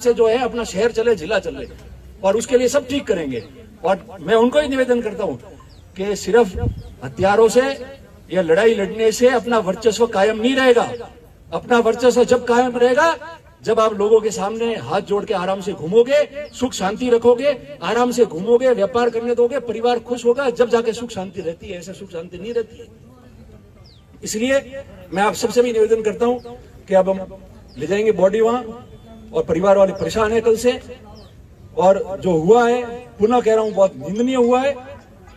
से जो है अपना शहर चले, जिला चले, और उसके लिए सब ठीक करेंगे। और मैं उनको ही निवेदन करता हूं कि सिर्फ हथियारों से या लड़ाई लड़ने से अपना वर्चस्व कायम नहीं रहेगा। अपना वर्चस्व जब कायम रहेगा जब आप लोगों के सामने हाथ जोड़ के आराम से घूमोगे, सुख शांति रखोगे, आराम से घूमोगे, व्यापार करने दोगे, परिवार खुश होगा, जब जाके सुख शांति रहती है। ऐसे सुख शांति नहीं रहती है। इसलिए मैं आप सबसे भी निवेदन करता हूं कि अब हम ले जाएंगे बॉडी वहां, और परिवार वाले परेशान है कल से, और जो हुआ है पुनः कह रहा हूं बहुत निंदनीय हुआ है,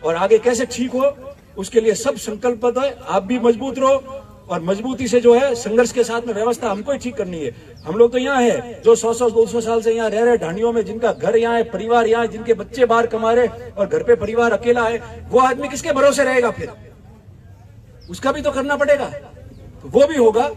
और आगे कैसे ठीक हो उसके लिए सब संकल्पबद्ध है। आप भी मजबूत रहो, और मजबूती से जो है संघर्ष के साथ में व्यवस्था हमको ही ठीक करनी है। हम लोग तो यहाँ है जो 100-200 साल से यहाँ रह रहे ढांडियों में, जिनका घर यहाँ है, परिवार यहाँ है, जिनके बच्चे बाहर कमा रहे और घर पे परिवार अकेला है, वो आदमी किसके भरोसे रहेगा? फिर उसका भी तो करना पड़ेगा, तो वो भी होगा।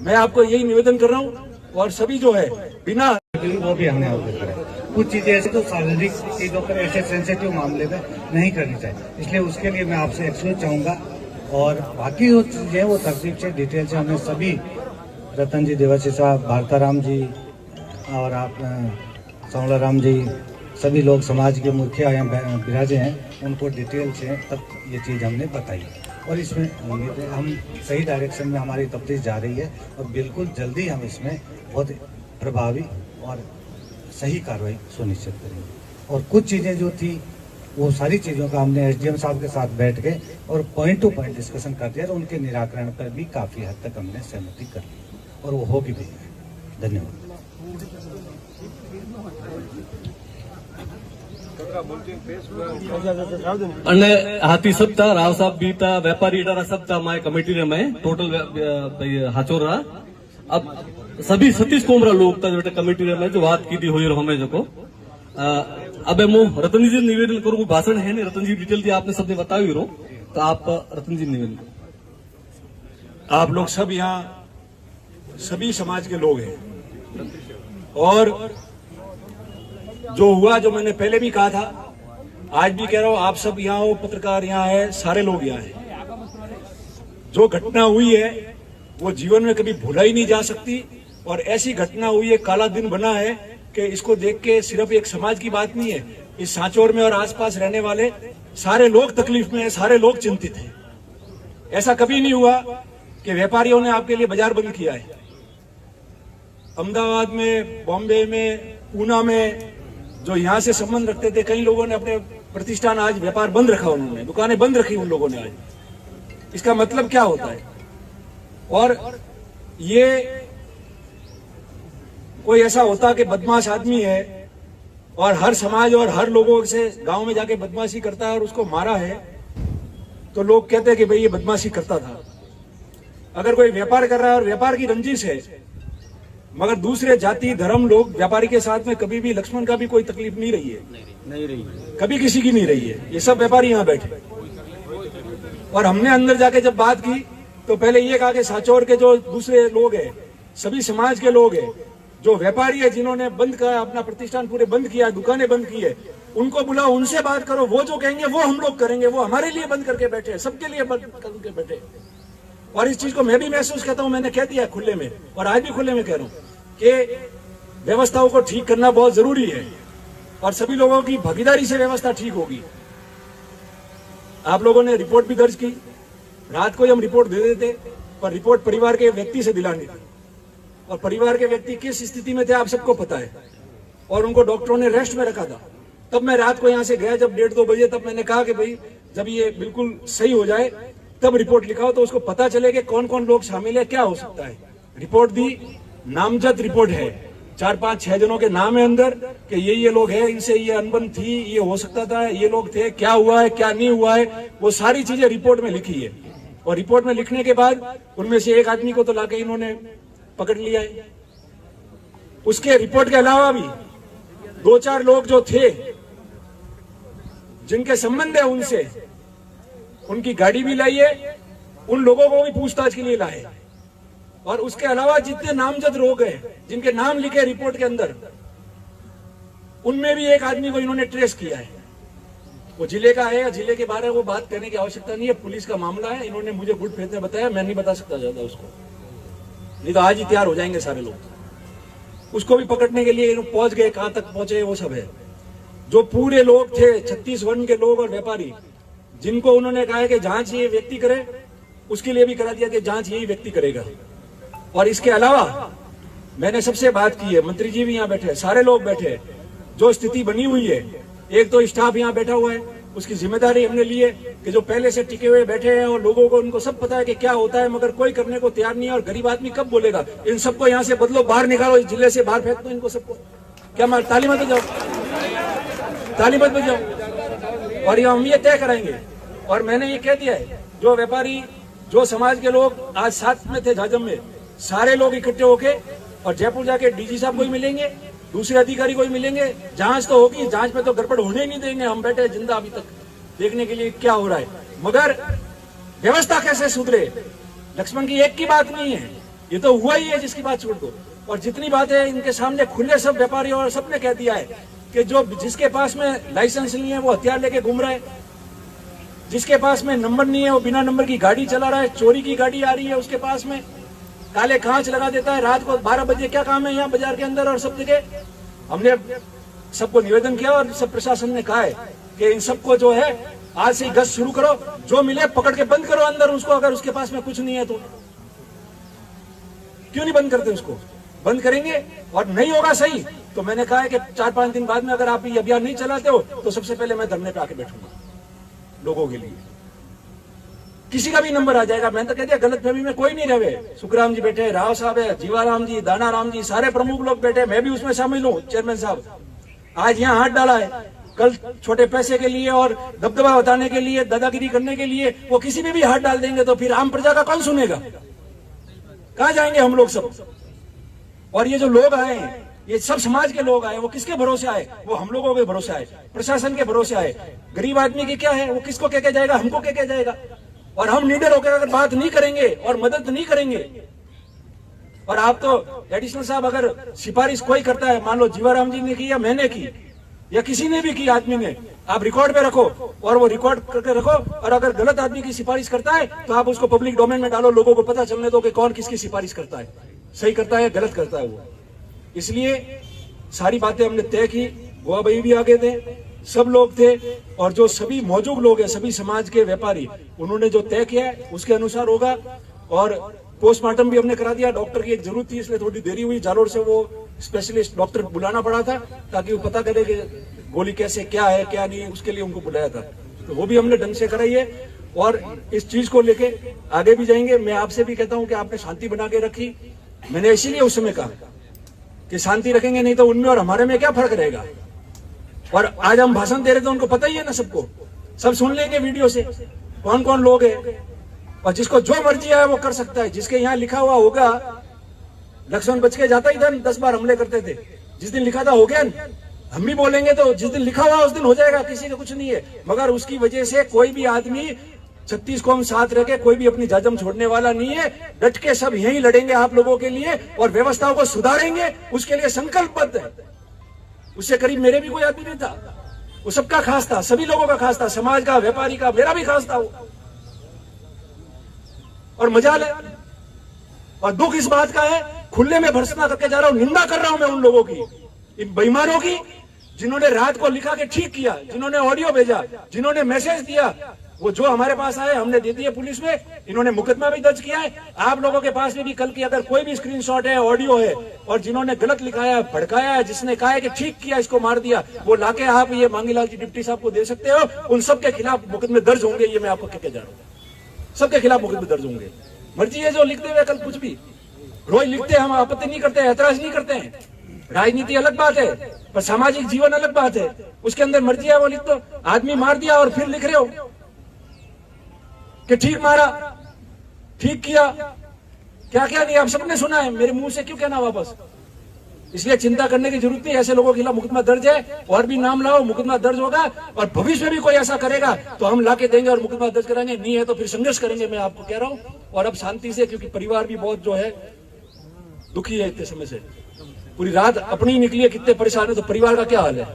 मैं आपको यही निवेदन कर रहा हूँ, और सभी जो है बिना वो भी हमने अवगत करा। कुछ चीजें ऐसे तो शारीरिक चीजों पर ऐसे सेंसिटिव मामले में नहीं करनी चाहिए, इसलिए उसके लिए मैं आपसे एक्सक्यूज चाहूंगा। और बाकी जो चीजें वो तरतीब से डिटेल से हमने सभी, रतन जी, देवासी साहब, भारताराम जी और आप सांवला राम जी, सभी लोग समाज के मुखिया यहाँ विराजे हैं, उनको डिटेल से तब ये चीज़ हमने बताई। और इसमें उम्मीद है हम सही डायरेक्शन में हमारी तफ्तीश जा रही है, और बिल्कुल जल्दी हम इसमें बहुत प्रभावी और सही कार्रवाई सुनिश्चित करेंगे। और कुछ चीज़ें जो थी वो सारी चीज़ों का हमने एसडीएम साहब के साथ बैठ के और पॉइंट टू पॉइंट डिस्कशन कर दिया, और उनके निराकरण पर भी काफ़ी हद तक हमने सहमति कर ली, और वो होगी भी। धन्यवाद। અને હાથી સપ્તાહ રાવ સાહેબ બીતા व्यापारी इडारा सप्ताह माय कमेटी ने मैं टोटल हाचोर रहा। अब सभी सतीश कोमरा लोग था कमेटी ने मैं जो बात की थी हुई हमें जो को अब मैं रतन जी निवेदन करूँ, भाषण है नहीं, रतन जी डिटेल थी आपने सबने बताई रो, तो आप रतन जी निवेदन। आप लोग सब यहाँ सभी समाज के लोग हैं, और जो हुआ, जो मैंने पहले भी कहा था, आज भी कह रहा हूं, आप सब यहाँ हो, पत्रकार यहाँ है, सारे लोग यहाँ हैं। जो घटना हुई है वो जीवन में कभी भुला ही नहीं जा सकती, और ऐसी घटना हुई है, काला दिन बना है कि इसको देख के सिर्फ एक समाज की बात नहीं है, इस सांचौर में और आसपास रहने वाले सारे लोग तकलीफ में हैं, सारे लोग चिंतित हैं। ऐसा कभी नहीं हुआ कि व्यापारियों ने आपके लिए बाजार बंद किया है। अहमदाबाद में, बॉम्बे में, पूना में जो यहाँ से संबंध रखते थे, कई लोगों ने अपने प्रतिष्ठान आज व्यापार बंद रखा, उन्होंने दुकानें बंद रखी उन लोगों ने आज। इसका मतलब क्या होता है? और ये कोई ऐसा होता कि बदमाश आदमी है और हर समाज और हर लोगों से गांव में जाके बदमाशी करता है और उसको मारा है, तो लोग कहते हैं कि भाई ये बदमाशी करता था। अगर कोई व्यापार कर रहा है और व्यापार की रंजिश है, मगर दूसरे जाति धर्म लोग व्यापारी के साथ में कभी भी लक्ष्मण का भी कोई तकलीफ नहीं रही है, नहीं रही, कभी किसी की नहीं रही है। ये सब व्यापारी यहाँ बैठे, और हमने अंदर जाके जब बात की तो पहले ये कहा कि सांचौर के जो दूसरे लोग हैं, सभी समाज के लोग हैं, जो व्यापारी है, जिन्होंने बंद किया अपना प्रतिष्ठान, पूरे बंद किया, दुकानें बंद की है, उनको बुलाओ, उनसे बात करो, वो जो कहेंगे वो हम लोग करेंगे। वो हमारे लिए बंद करके बैठे, सबके लिए बंद करके बैठे। और इस चीज को मैं भी महसूस करता हूं, मैंने कह दिया खुले में, और आज भी खुले में कह रहा हूं कि व्यवस्थाओं को ठीक करना बहुत जरूरी है, और सभी लोगों की भागीदारी से व्यवस्था ठीक होगी। आप लोगों ने रिपोर्ट भी दर्ज की, रात को ही हम रिपोर्ट दे देते, पर रिपोर्ट परिवार के व्यक्ति से दिलानी थी, और परिवार के व्यक्ति किस स्थिति में थे आप सबको पता है, और उनको डॉक्टरों ने रेस्ट में रखा था। तब मैं रात को यहां से गया जब 1:30-2 बजे, तब मैंने कहा कि भाई जब ये बिल्कुल सही हो जाए तब रिपोर्ट लिखाओ, तो उसको पता चले कि कौन कौन लोग शामिल है, क्या हो सकता है। रिपोर्ट दी, नामजद रिपोर्ट है, 4-5-6 जनों के नाम है अंदर कि ये लोग हैं, इनसे ये अनबन थी, ये हो सकता था, ये लोग थे, क्या हुआ है क्या नहीं हुआ है, वो सारी चीजें रिपोर्ट में लिखी है। और रिपोर्ट में लिखने के बाद उनमें से एक आदमी को तो लाके इन्होंने पकड़ लिया है। उसके रिपोर्ट के अलावा भी 2-4 लोग जो थे जिनके संबंध है उनसे, उनकी गाड़ी भी लाई है, उन लोगों को भी पूछताछ के लिए लाए। और उसके अलावा जितने नामजद लोग हैं जिनके नाम लिखे रिपोर्ट के अंदर, उनमें भी एक आदमी को इन्होंने ट्रेस किया है। वो जिले का है या जिले के बारे में वो बात करने की आवश्यकता नहीं है, पुलिस का मामला है। इन्होंने मुझे गुड फेथ में बताया, मैं नहीं बता सकता ज्यादा उसको, नहीं तो आज ही तैयार हो जाएंगे सारे लोग। उसको भी पकड़ने के लिए पहुंच गए, कहां तक पहुंचे वो सब है। जो पूरे लोग थे 36 वर्ण के लोग और व्यापारी, जिनको उन्होंने कहा है कि जांच ये व्यक्ति करे, उसके लिए भी करा दिया कि जांच यही व्यक्ति करेगा। और इसके अलावा मैंने सबसे बात की है, मंत्री जी भी यहाँ बैठे हैं, सारे लोग बैठे हैं, जो स्थिति बनी हुई है, एक तो स्टाफ यहाँ बैठा हुआ है, उसकी जिम्मेदारी हमने ली है कि जो पहले से टिके हुए बैठे हैं और लोगों को उनको सब पता है कि क्या होता है, मगर कोई करने को तैयार नहीं है। और गरीब आदमी कब बोलेगा? इन सबको यहाँ से बदलो, बाहर निकालो, इस जिले से बाहर फेंक दो इनको सबको। क्या मार ताली मत बजाओ, ताली मत बजाओ। और ये हम ये तय कराएंगे। और मैंने ये कह दिया है, जो व्यापारी, जो समाज के लोग आज साथ में थे झाजम में, सारे लोग इकट्ठे होके और जयपुर जाके डीजी साहब को ही मिलेंगे, दूसरे अधिकारी को ही मिलेंगे। जांच तो होगी, जांच में तो गड़बड़ होने ही नहीं देंगे। हम बैठे जिंदा अभी तक देखने के लिए क्या हो रहा है, मगर व्यवस्था कैसे सुधरे। लक्ष्मण की एक की बात नहीं है, ये तो हुआ ही है जिसकी बात छोड़ दो। और जितनी बातें इनके सामने खुले सब व्यापारी और सबने कह दिया है कि जो जिसके पास में लाइसेंस नहीं है वो हथियार लेके घूम रहा है, जिसके पास में नंबर नहीं है वो बिना नंबर की गाड़ी चला रहा है, चोरी की गाड़ी आ रही है उसके पास में, काले कांच लगा देता है रात को 12 बजे। क्या काम है यहाँ बाजार के अंदर और सब जगह? हमने सबको निवेदन किया और सब प्रशासन ने कहा है कि इन सबको जो है आज से गश्त शुरू करो, जो मिले पकड़ के बंद करो अंदर उसको। अगर उसके पास में कुछ नहीं है तो क्यों नहीं बंद करते? उसको बंद करेंगे। और नहीं होगा सही तो मैंने कहा है कि 4-5 दिन बाद में अगर आप ये अभियान नहीं चलाते हो तो सबसे पहले मैं धरने पे आके बैठूंगा लोगों के लिए। किसी का भी नंबर आ जाएगा। मैंने तो कह दिया गलतफहमी में कोई नहीं रहे। सुखराम जी बैठे, राव साहब है, जीवाराम जी, दानाराम जी, सारे प्रमुख लोग बैठे, मैं भी उसमें शामिल हूँ। चेयरमैन साहब आज यहाँ हाथ डाला है, कल छोटे पैसे के लिए और दबदबा बताने के लिए, दादागिरी करने के लिए वो किसी में भी हाथ डाल देंगे तो फिर आम प्रजा का कौन सुनेगा? कहाँ जाएंगे हम लोग सब? और ये जो लोग आए हैं, ये सब समाज के लोग आए, वो किसके भरोसे आए? वो हम लोगों के भरोसे आए, प्रशासन के भरोसे आए। गरीब आदमी की क्या है? वो किसको कह के जाएगा? हमको कह के जाएगा। और हम निडर होकर अगर बात नहीं करेंगे और मदद नहीं करेंगे, और आप तो एडिशनल साहब अगर सिफारिश कोई करता है, मान लो जीवाराम जी ने की या मैंने की या किसी ने भी की आदमी ने, आप रिकॉर्ड पे रखो और वो रिकॉर्ड करके रखो। और अगर गलत आदमी की सिफारिश करता है तो आप उसको पब्लिक डोमेन में डालो, लोगों को पता चलने दो कि कौन किसकी सिफारिश करता है, सही करता है गलत करता है वो। इसलिए सारी बातें हमने तय की। गोवा भाई भी आगे थे, सब लोग थे, और जो सभी मौजूद लोग हैं, सभी समाज के व्यापारी, उन्होंने जो तय किया है उसके अनुसार होगा। और पोस्टमार्टम भी हमने करा दिया। डॉक्टर की एक जरूरत थी इसलिए थोड़ी देरी हुई, जालोर से वो स्पेशलिस्ट डॉक्टर बुलाना पड़ा था ताकि वो पता करे कि गोली कैसे क्या है क्या नहीं, उसके लिए उनको बुलाया था। तो वो भी हमने ढंग से कराई है और इस चीज को लेके आगे भी जाएंगे। मैं आपसे भी कहता हूं कि आपने शांति बना के रखी। मैंने इसीलिए उस समय कहा कि शांति रखेंगे, नहीं तो उनमें और हमारे में क्या फर्क रहेगा। और आज हम भाषण दे रहे थे, उनको पता ही है ना, सबको सब सुन लेंगे वीडियो से कौन कौन लोग हैं। और जिसको जो मर्जी है वो कर सकता है। जिसके यहाँ लिखा हुआ होगा, लक्ष्मण बच के जाता ही था, 10 बार हमले करते थे। जिस दिन लिखा था हो गया, हम भी बोलेंगे तो जिस दिन लिखा हुआ उस दिन हो जाएगा, किसी का कुछ नहीं है। मगर उसकी वजह से कोई भी आदमी 36 कौम साथ रह के कोई भी अपनी जाजम छोड़ने वाला नहीं है। डट के सब यही लड़ेंगे आप लोगों के लिए और व्यवस्थाओं को सुधारेंगे, उसके लिए संकल्पबद्ध है। उससे करीब मेरे भी कोई आदमी नहीं था, वो सबका खास था, सभी लोगों का खास था, समाज का, व्यापारी का, मेरा भी खास था वो। और मजाल है और दुख इस बात का है, खुले में भर्त्सना करके जा रहा हूं, निंदा कर रहा हूं मैं उन लोगों की, इन बेईमानों की, जिन्होंने रात को लिखा के ठीक किया, जिन्होंने ऑडियो भेजा, जिन्होंने मैसेज दिया। वो जो हमारे पास आए हमने दे दिए पुलिस में, इन्होंने मुकदमा भी दर्ज किया है। आप लोगों के पास में भी कल की अगर कोई भी स्क्रीनशॉट है, ऑडियो है, और जिन्होंने गलत लिखाया, भड़काया है, जिसने कहा है कि ठीक किया, इसको मार दिया, वो लाके आप ये मांगीलाल जी डिप्टी साहब को दे सकते हो। उन सबके खिलाफ मुकदमे दर्ज होंगे, ये मैं आपको कह के जा रहा हूँ। सबके खिलाफ मुकदमे दर्ज होंगे। मर्जी है जो लिखते हुए कल कुछ भी रोज लिखते हैं, हम आपत्ति नहीं करते हैं, ऐतराज नहीं करते हैं। राजनीति अलग बात है, पर सामाजिक जीवन अलग बात है। उसके अंदर मर्जी है वो लिख दो। आदमी मार दिया और फिर लिख रहे हो कि ठीक मारा, ठीक किया, क्या क्या नहीं, आप सबने सुना है, मेरे मुंह से क्यों कहना वापस। इसलिए चिंता करने की जरूरत नहीं। ऐसे लोगों के खिलाफ मुकदमा दर्ज है, और भी नाम लाओ, मुकदमा दर्ज होगा। और भविष्य में भी कोई ऐसा करेगा तो हम लाके देंगे और मुकदमा दर्ज कराएंगे। नहीं है तो फिर संघर्ष करेंगे, मैं आपको कह रहा हूं। और अब शांति से, क्योंकि परिवार भी बहुत जो है दुखी है इतने समय से, पूरी रात अपनी निकली है, कितने परेशान है, तो परिवार का क्या हाल है।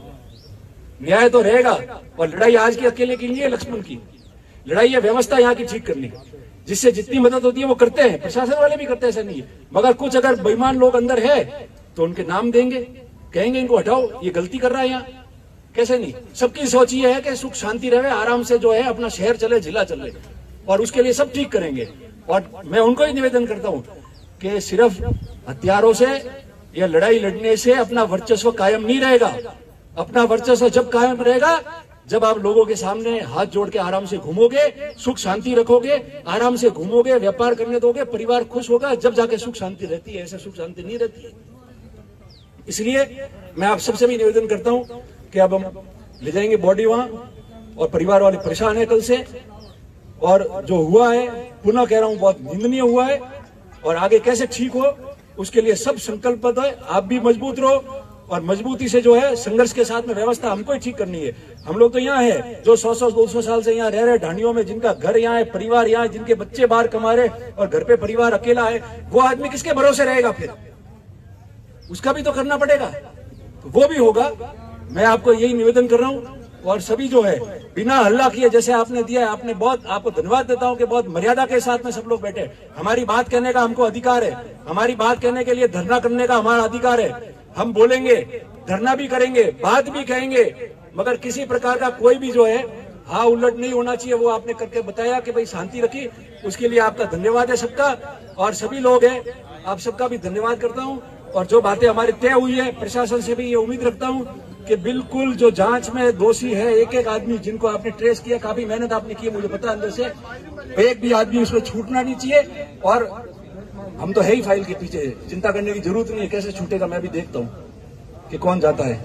न्याय तो रहेगा। और लड़ाई आज की अकेले की नहीं है लक्ष्मण की, लड़ाई है व्यवस्था यहाँ की ठीक करनी, जिससे जितनी मदद होती है वो करते हैं, प्रशासन वाले भी करते हैं, ऐसा नहीं है। मगर कुछ अगर बेईमान लोग अंदर है तो उनके नाम देंगे, कहेंगे इनको हटाओ, ये गलती कर रहा है यहाँ। कैसे नहीं, सबकी सोच ये है कि सुख शांति रहे, आराम से जो है अपना शहर चले, जिला चले, और उसके लिए सब ठीक करेंगे। और मैं उनको ही निवेदन करता हूं कि सिर्फ हथियारों से या लड़ाई लड़ने से अपना वर्चस्व कायम नहीं रहेगा। अपना वर्चस्व जब कायम रहेगा जब आप लोगों के सामने हाथ जोड़ के आराम से घूमोगे, सुख शांति रखोगे, आराम से घूमोगे, व्यापार करने दोगे, परिवार खुश होगा, जब जाके सुख शांति रहती है। ऐसे सुख शांति नहीं रहती है। इसलिए मैं आप सबसे भी निवेदन करता हूं कि अब हम ले जाएंगे बॉडी वहां, और परिवार वाले परेशान है कल से, और जो हुआ है पुनः कह रहा हूं बहुत निंदनीय हुआ है, और आगे कैसे ठीक हो उसके लिए सब संकल्पबद्ध है। आप भी मजबूत रहो, और मजबूती से जो है संघर्ष के साथ में व्यवस्था हमको ही ठीक करनी है। हम लोग तो यहाँ है जो 100-200 साल से यहाँ रह रहे ढांडियों में, जिनका घर यहाँ है, परिवार यहाँ है, जिनके बच्चे बाहर कमा रहे और घर पे परिवार अकेला है, वो आदमी किसके भरोसे रहेगा? फिर उसका भी तो करना पड़ेगा, तो वो भी होगा। मैं आपको यही निवेदन कर रहा हूँ, और सभी जो है बिना हल्ला किए जैसे आपने दिया है, आपने बहुत, आपको धन्यवाद देता हूं कि बहुत मर्यादा के साथ में सब लोग बैठे। हमारी बात कहने का हमको अधिकार है, हमारी बात कहने के लिए धरना करने का हमारा अधिकार है। हम बोलेंगे, धरना भी करेंगे, बात भी कहेंगे, मगर किसी प्रकार का कोई भी जो है हाँ उलट नहीं होना चाहिए। वो आपने करके बताया कि भाई शांति रखी, उसके लिए आपका धन्यवाद है सबका, और सभी लोग हैं आप सबका भी धन्यवाद करता हूँ। और जो बातें हमारी तय हुई है, प्रशासन से भी ये उम्मीद रखता हूँ कि बिल्कुल जो जांच में दोषी है, एक एक आदमी जिनको आपने ट्रेस किया, काफी मेहनत आपने की, मुझे पता अंदर से, एक भी आदमी उसमें छूटना नहीं चाहिए। और हम तो है ही फाइल के पीछे, चिंता करने की जरूरत नहीं है कैसे छूटेगा, मैं भी देखता हूँ कि कौन जाता है,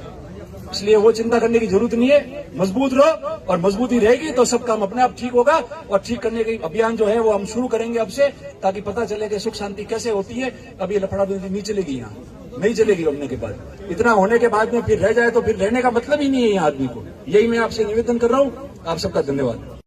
इसलिए वो चिंता करने की जरूरत नहीं है। मजबूत रहो, और मजबूती रहेगी तो सब काम अपने आप ठीक होगा। और ठीक करने के अभियान जो है वो हम शुरू करेंगे अब से, ताकि पता चले कि सुख शांति कैसे होती है। अब ये लफड़ाबंदी नहीं चलेगी, यहाँ नहीं चलेगी होने के बाद। इतना होने के बाद में फिर रह जाए तो फिर रहने का मतलब ही नहीं है यहाँ आदमी को। यही मैं आपसे निवेदन कर रहा हूँ। आप सबका धन्यवाद।